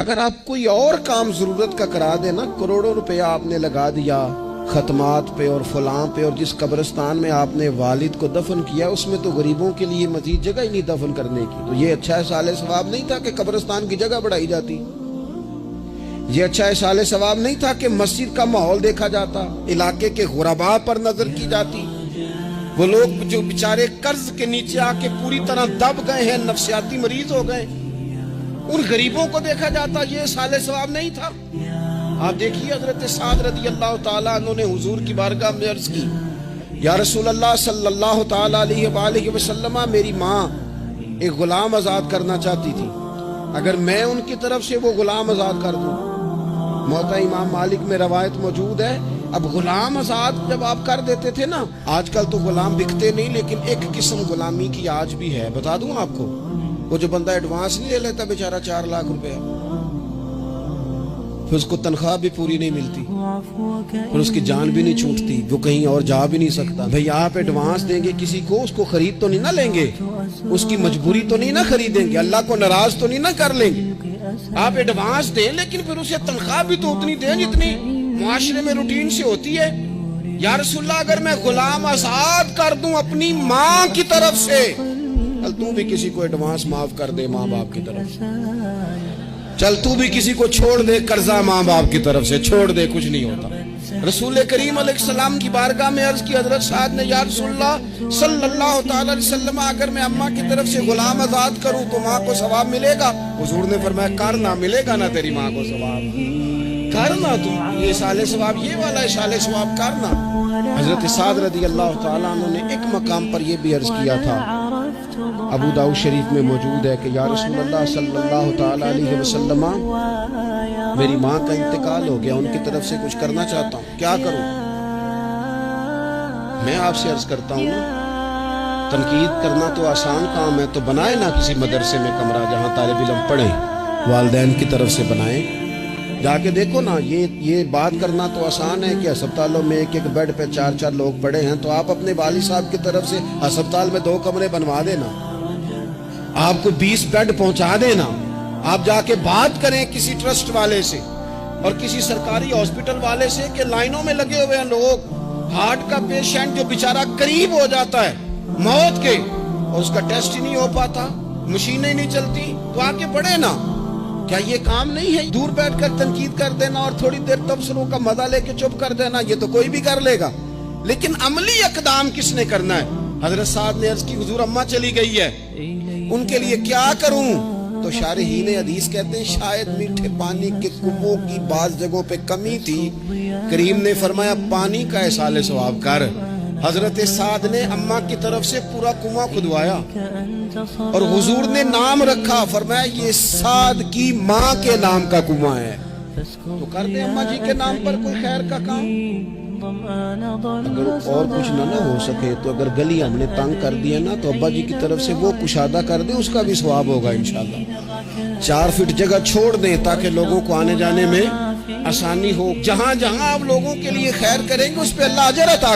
اگر آپ کوئی اور کام ضرورت کا کرا دے نا، کروڑوں روپیہ آپ نے لگا دیا ختمات پہ اور فلاں پہ، اور جس قبرستان میں آپ نے والد کو دفن کیا اس میں تو غریبوں کے لیے مزید جگہ ہی نہیں دفن کرنے کی، تو یہ اچھا احسال ثواب نہیں تھا کہ قبرستان کی جگہ بڑھائی جاتی؟ یہ اچھا احسال ثواب نہیں تھا کہ مسجد کا ماحول دیکھا جاتا، علاقے کے غرباء پر نظر کی جاتی؟ وہ لوگ جو بیچارے قرض کے نیچے آ کے پوری طرح دب گئے ہیں، نفسیاتی مریض ہو گئے، ان غریبوں کو دیکھا جاتا، یہ احسال ثواب نہیں تھا؟ آپ دیکھیے حضرت سعد رضی اللہ تعالیٰ عنہ نے حضور کی بارگاہ میں عرض کی، یا رسول اللہ صلی اللہ تعالیٰ علیہ وآلہ وسلم، میری ماں ایک غلام آزاد کرنا چاہتی تھی، اگر میں ان کی طرف سے وہ غلام آزاد کر دوں، موطا امام مالک میں روایت موجود ہے، اب غلام آزاد جب آپ کر دیتے تھے نا، آج کل تو غلام بکتے نہیں، لیکن ایک قسم غلامی کی آج بھی ہے، بتا دوں آپ کو، وہ جو بندہ ایڈوانس نہیں لے لیتا بیچارہ 4 لاکھ روپے، پھر اس کو تنخواہ بھی پوری نہیں ملتی، پھر اس کی جان بھی نہیں چھوٹتی، وہ کہیں اور جا بھی نہیں سکتا۔ بھئی آپ ایڈوانس دیں گے کسی کو، اس کو خرید تو نہیں نہ لیں گے، اس کی مجبوری تو نہیں نہ خریدیں گے، اللہ کو ناراض تو نہیں نہ کر لیں گے۔ آپ ایڈوانس دیں لیکن پھر اسے تنخواہ بھی تو اتنی دیں جتنی معاشرے میں روٹین سے ہوتی ہے۔ یا رسول اللہ اگر میں غلام آزاد کر دوں اپنی ماں کی طرف سے، چل تو بھی کسی کو ایڈوانس معاف کر دے ماں باپ کی طرف سے، چل تو بھی کسی کو چھوڑ دے قرضہ ماں باپ کی طرف سے، چھوڑ دے، کچھ نہیں ہوتا۔ رسول کریم علیہ السلام کی بارگاہ میں عرض کی حضرت سعد نے، یا رسول اللہ صلی اللہ تعالیٰ علیہ وسلم، اگر میں اماں کی طرف سے غلام آزاد کروں تو ماں کو ثواب ملے گا؟ حضور نے فرمایا کرنا، ملے گا نا تیری ماں کو ثواب، کرنا، تو یہ احسال ثواب، یہ والا احسال ثواب کرنا۔ حضرت سعد رضی اللہ تعالیٰ عنہ نے ایک مقام پر یہ بھی عرض کیا تھا، ابو داؤد شریف میں موجود ہے کہ یا رسول اللہ صلی اللہ تعالیٰ علیہ وسلم، میری ماں کا انتقال ہو گیا، ان کی طرف سے کچھ کرنا چاہتا ہوں، کیا کروں؟ میں آپ سے عرض کرتا ہوں نا، تنقید کرنا تو آسان کام ہے، تو بنائے نا کسی مدرسے میں کمرہ جہاں طالب علم پڑھیں، والدین کی طرف سے بنائیں، جا کے دیکھو نا، یہ بات کرنا تو آسان ہے کہ ہسپتالوں میں ایک بیڈ پہ 4 لوگ پڑے ہیں، تو آپ اپنے والد صاحب کی طرف سے ہسپتال میں 2 کمرے بنوا دینا، آپ کو 20 بیڈ پہنچا دینا، آپ جا کے بات کریں کسی ٹرسٹ والے سے اور کسی سرکاری ہاسپٹل والے سے کہ لائنوں میں لگے ہوئے ہیں لوگ، ہارٹ کا پیشنٹ جو بیچارہ قریب ہو جاتا ہے موت کے اور اس کا ٹیسٹ ہی نہیں ہو پاتا، مشینیں نہیں چلتی، تو آ کے پڑھے نا۔ کیا یہ کام نہیں ہے؟ دور بیٹھ کر تنقید کر دینا اور تھوڑی دیر تبصروں کا مزہ لے کے چپ کر دینا، یہ تو کوئی بھی کر لے گا، لیکن عملی اقدام کس نے کرنا ہے؟ حضرت سعد نے عرض کی، حضور اماں چلی گئی ہے، ان کے لیے کیا کروں؟ تو شارحین حدیث کہتے ہیں شاید میٹھے پانی کے کنووں کی بعض جگہوں پہ کمی تھی، کریم نے فرمایا پانی کا احسال ثواب کر۔ حضرت سعد نے اماں کی طرف سے پورا کنواں کھدوایا اور حضور نے نام رکھا، فرمایا یہ سعد کی ماں کے نام کا کنواں ہے، تو کر دیں اماں جی کے نام پر کوئی خیر کا کام۔ اگر اور کچھ نہ ہو سکے تو اگر گلی ہم نے تنگ کر دی ہے نا، تو ابا جی کی طرف سے وہ کشادہ کر دیں، اس کا بھی ثواب ہوگا انشاءاللہ۔ 4 فٹ جگہ چھوڑ دیں تاکہ لوگوں کو آنے جانے میں آسانی ہو، جہاں جہاں آپ لوگوں کے لیے خیر کریں گے اس پہ اللہ اجر عطا